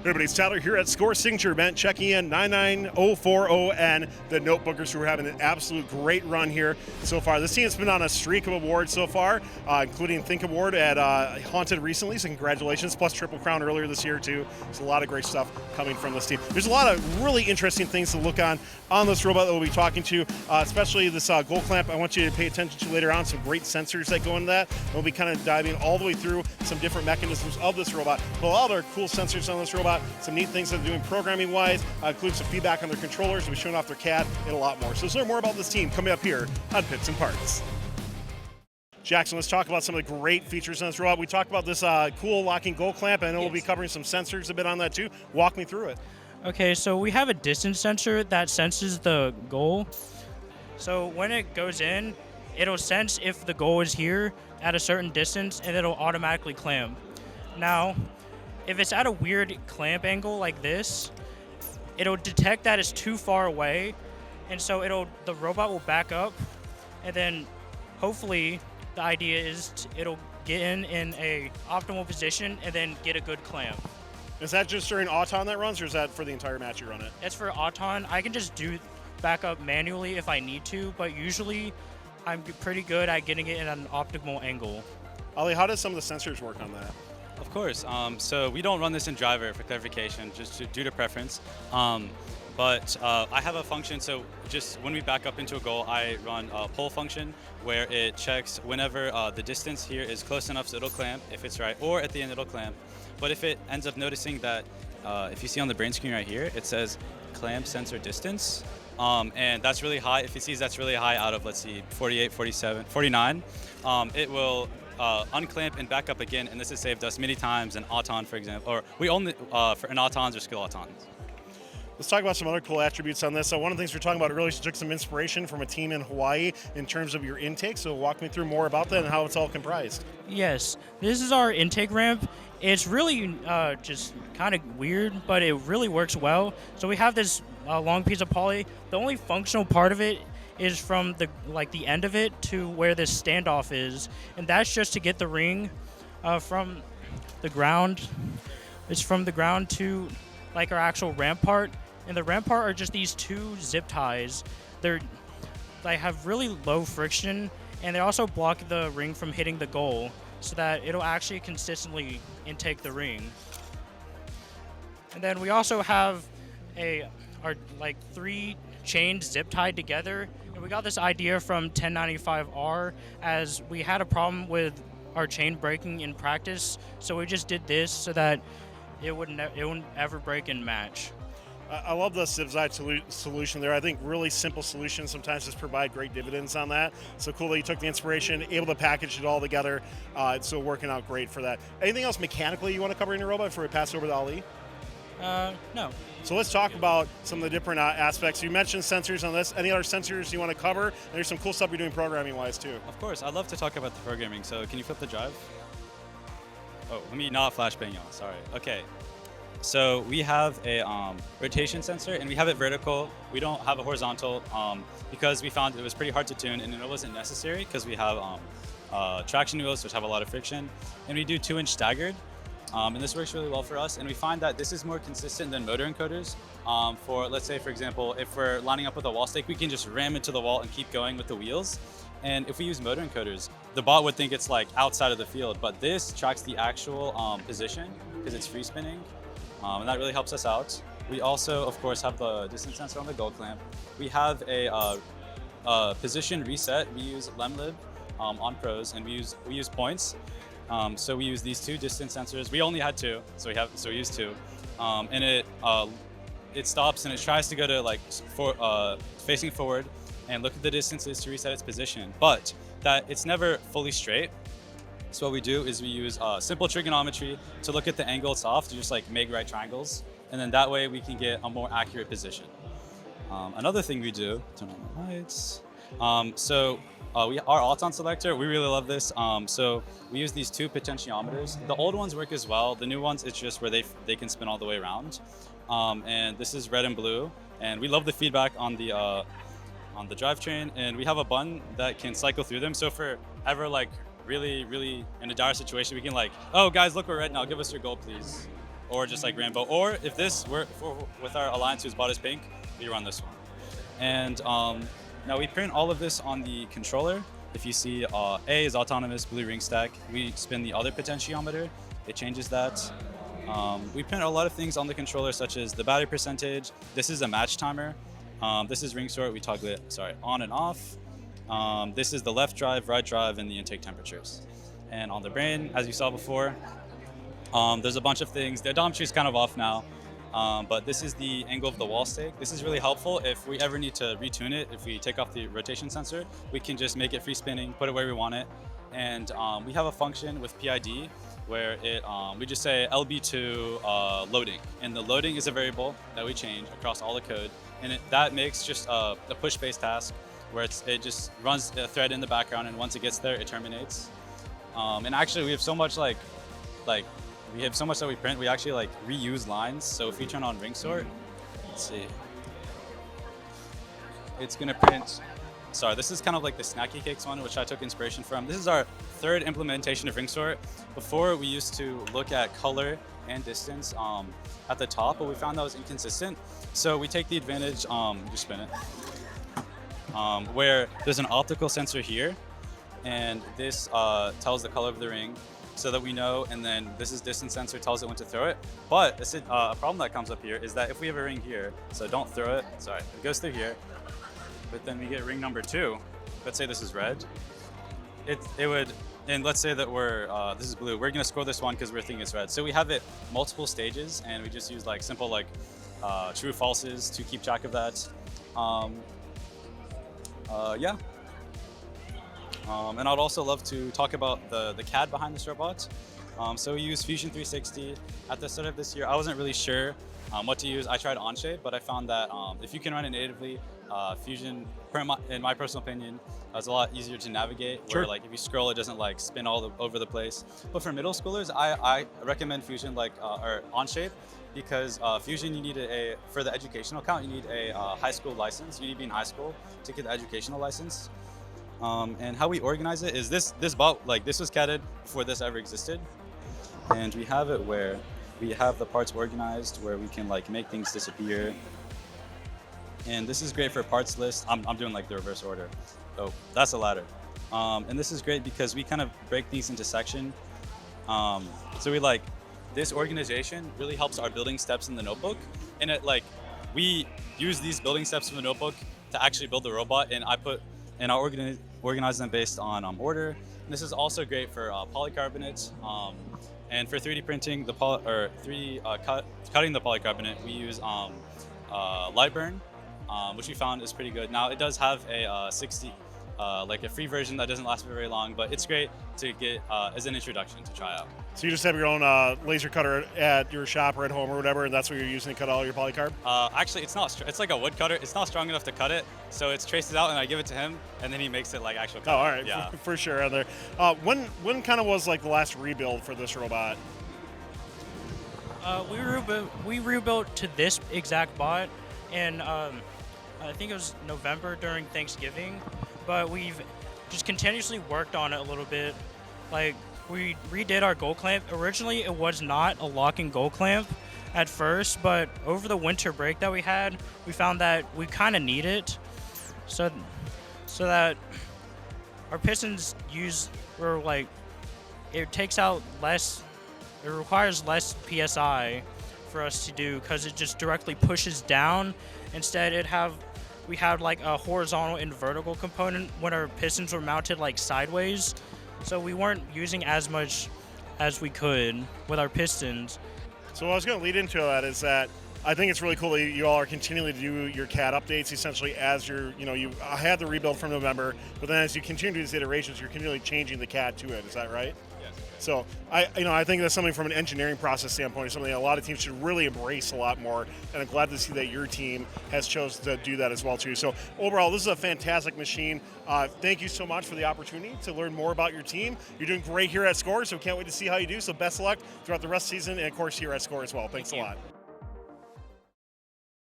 Everybody's Tyler here at Score Signature Event, checking in 99040 and the Notebookers, who are having an absolute great run here so far. This team's been on a streak of awards so far, including Think Award at Haunted recently, so congratulations, plus Triple Crown earlier this year too. There's a lot of great stuff coming from this team. There's a lot of really interesting things to look on this robot that we'll be talking to, especially this gold clamp. I want you to pay attention to later on, some great sensors that go into that. We'll be kind of diving all the way through some different mechanisms of this robot. But a lot of other cool sensors on this robot, some neat things that they're doing programming wise, include some feedback on their controllers, we'll be showing off their CAD, and a lot more. So let's learn more about this team coming up here on Pits and Parts. Jackson, let's talk about some of the great features on this robot. We talked about this cool locking gold clamp, and we'll be covering some sensors a bit on that too. Walk me through it. Okay, so we have a distance sensor that senses the goal. So when it goes in, it'll sense if the goal is here at a certain distance, and it'll automatically clamp. Now, if it's at a weird clamp angle like this, it'll detect that it's too far away, and so the robot will back up, and then hopefully the idea is it'll get in a optimal position and then get a good clamp. Is that just during Auton that runs, or is that for the entire match you run it? It's for Auton. I can just do back up manually if I need to, but usually I'm pretty good at getting it in an optimal angle. Ali, how does some of the sensors work on that? Of course. So we don't run this in driver for clarification, just due to preference. But I have a function, so just when we back up into a goal, I run a pull function where it checks whenever the distance here is close enough so it'll clamp, if it's right, or at the end it'll clamp. But if it ends up noticing that, if you see on the brain screen right here, it says clamp sensor distance, and that's really high. If it sees that's really high out of, let's see, 48, 47, 49, it will unclamp and back up again, and this has saved us many times in Auton, for example, or we only, in Autons or skill Autons. Let's talk about some other cool attributes on this. So one of the things we're talking about really took some inspiration from a team in Hawaii in terms of your intake. So walk me through more about that and how it's all comprised. Yes, this is our intake ramp. It's really just kind of weird, but it really works well. So we have this long piece of poly. The only functional part of it is from the end of it to where this standoff is, and that's just to get the ring from the ground. It's from the ground to our actual ramp part. And the ramp part are just these two zip ties. They have really low friction, and they also block the ring from hitting the goal so that it'll actually consistently intake the ring. And then we also have our 3 chains zip tied together. And we got this idea from 1095R as we had a problem with our chain breaking in practice. So we just did this so that it wouldn't ever break in match. I love the Zip-Zide solution there. I think really simple solutions sometimes just provide great dividends on that. So cool that you took the inspiration, able to package it all together. It's still working out great for that. Anything else mechanically you want to cover in your robot before we pass over to Ali? No. So let's talk about some of the different aspects. You mentioned sensors on this. Any other sensors you want to cover? And there's some cool stuff you're doing programming-wise too. Of course. I'd love to talk about the programming. So can you flip the drive? Oh, let me not flashbang y'all. Sorry. Okay. So we have a rotation sensor, and we have it vertical. We don't have a horizontal because we found it was pretty hard to tune, and it wasn't necessary because we have traction wheels, which have a lot of friction, and we do 2-inch staggered, and this works really well for us. And we find that this is more consistent than motor encoders. For, let's say, for example, if we're lining up with a wall stake, we can just ram into the wall and keep going with the wheels. And if we use motor encoders, the bot would think it's outside of the field, but this tracks the actual position because it's free spinning. And that really helps us out. We also, of course, have the distance sensor on the gold clamp. We have a position reset. We use lemlib on pros, and we use points. So we use these 2 distance sensors. We only had 2, so we used 2. And it stops and it tries to go to facing forward and look at the distances to reset its position. But that it's never fully straight. So what we do is we use simple trigonometry to look at the angle it's off to just make right triangles, and then that way we can get a more accurate position. Another thing we do, turn on the lights. Our Auton selector, we really love this. So we use these 2 potentiometers. The old ones work as well. The new ones, it's just where they can spin all the way around. And this is red and blue, and we love the feedback on the drivetrain, and we have a button that can cycle through them. So if we're ever really in a dire situation, we can oh guys, look, we're red now, give us your goal please. or just like rainbow. Or if with our alliance who's bought us pink, we run this one. And now we print all of this on the controller. If you see A is autonomous, blue ring stack, we spin the other potentiometer, it changes that. We print a lot of things on the controller, such as the battery percentage. This is a match timer. This is ring sort, we toggle it, on and off. This is the left drive, right drive, and the intake temperatures. And on the brain, as you saw before, there's a bunch of things. The odometry is kind of off now, but this is the angle of the wall stake. This is really helpful if we ever need to retune it. If we take off the rotation sensor, we can just make it free spinning, put it where we want it. And we have a function with PID where we just say LB2 loading. And the loading is a variable that we change across all the code. And that makes just a push-based task where it just runs a thread in the background, and once it gets there, it terminates. And actually, we have so much that we print. We actually reuse lines. So if we turn on ring sort, let's see, it's gonna print. Sorry, this is kind of like the Snacky Cakes one, which I took inspiration from. This is our third implementation of ring sort. Before, we used to look at color and distance at the top, but we found that was inconsistent. So we take the advantage, just spin it, where there's an optical sensor here, and this tells the color of the ring so that we know, and then this is distance sensor, tells it when to throw it. But a problem that comes up here is that if we have a ring here, so don't throw it, sorry, it goes through here, but then we get ring number 2, let's say this is red, it would, and let's say that this is blue, we're gonna score this one because we're thinking it's red. So we have it multiple stages, and we just use simple true falses to keep track of that. Yeah. And I'd also love to talk about the CAD behind this robot. So we use Fusion 360. At the start of this year, I wasn't really sure what to use. I tried Onshape, but I found that if you can run it natively, Fusion, in my personal opinion, is a lot easier to navigate. Sure. Where if you scroll, it doesn't spin all over the place. But for middle schoolers, I recommend Fusion or Onshape, because Fusion, you need for the educational account, you need a high school license. You need to be in high school to get the educational license. And how we organize it is this bot, this was CADed before this ever existed. And we have it where we have the parts organized where we can make things disappear. And this is great for parts list. I'm doing the reverse order. Oh, that's a ladder. And this is great because we kind of break things into section. So this organization really helps our building steps in the notebook. And we use these building steps from the notebook to actually build the robot, and I organize them based on order. And this is also great for polycarbonate. And for 3D printing, cutting the polycarbonate, we use Lightburn, which we found is pretty good. Now it does have a 60, a free version that doesn't last for very long, but it's great to get as an introduction to try out. So you just have your own laser cutter at your shop or at home or whatever, and that's what you're using to cut all your polycarb? Actually, it's not. It's like a wood cutter. It's not strong enough to cut it, so it's traced out, and I give it to him, and then he makes it actual cut. Oh, all right, yeah, for sure. On there. When kind of was the last rebuild for this robot? We rebuilt to this exact bot, and I think it was November during Thanksgiving, but we've just continuously worked on it a little bit. We redid our gold clamp. Originally, it was not a locking gold clamp at first, but over the winter break that we had, we found that we kind of need it, so that our pistons it takes out less. It requires less PSI for us to do because it just directly pushes down. Instead, we had a horizontal and vertical component when our pistons were mounted sideways. So we weren't using as much as we could with our pistons. So what I was going to lead into that is that I think it's really cool that you all are continuing to do your CAD updates essentially as you had the rebuild from November, but then as you continue these iterations, you're continually changing the CAD to it. Is that right? Yes. So I think that's something from an engineering process standpoint, something a lot of teams should really embrace a lot more, and I'm glad to see that your team has chosen to do that as well too. So overall, this is a fantastic machine. Thank you so much for the opportunity to learn more about your team. You're doing great here at SCORE, so can't wait to see how you do. So best of luck throughout the rest of the season, and of course here at SCORE as well. Thanks a lot.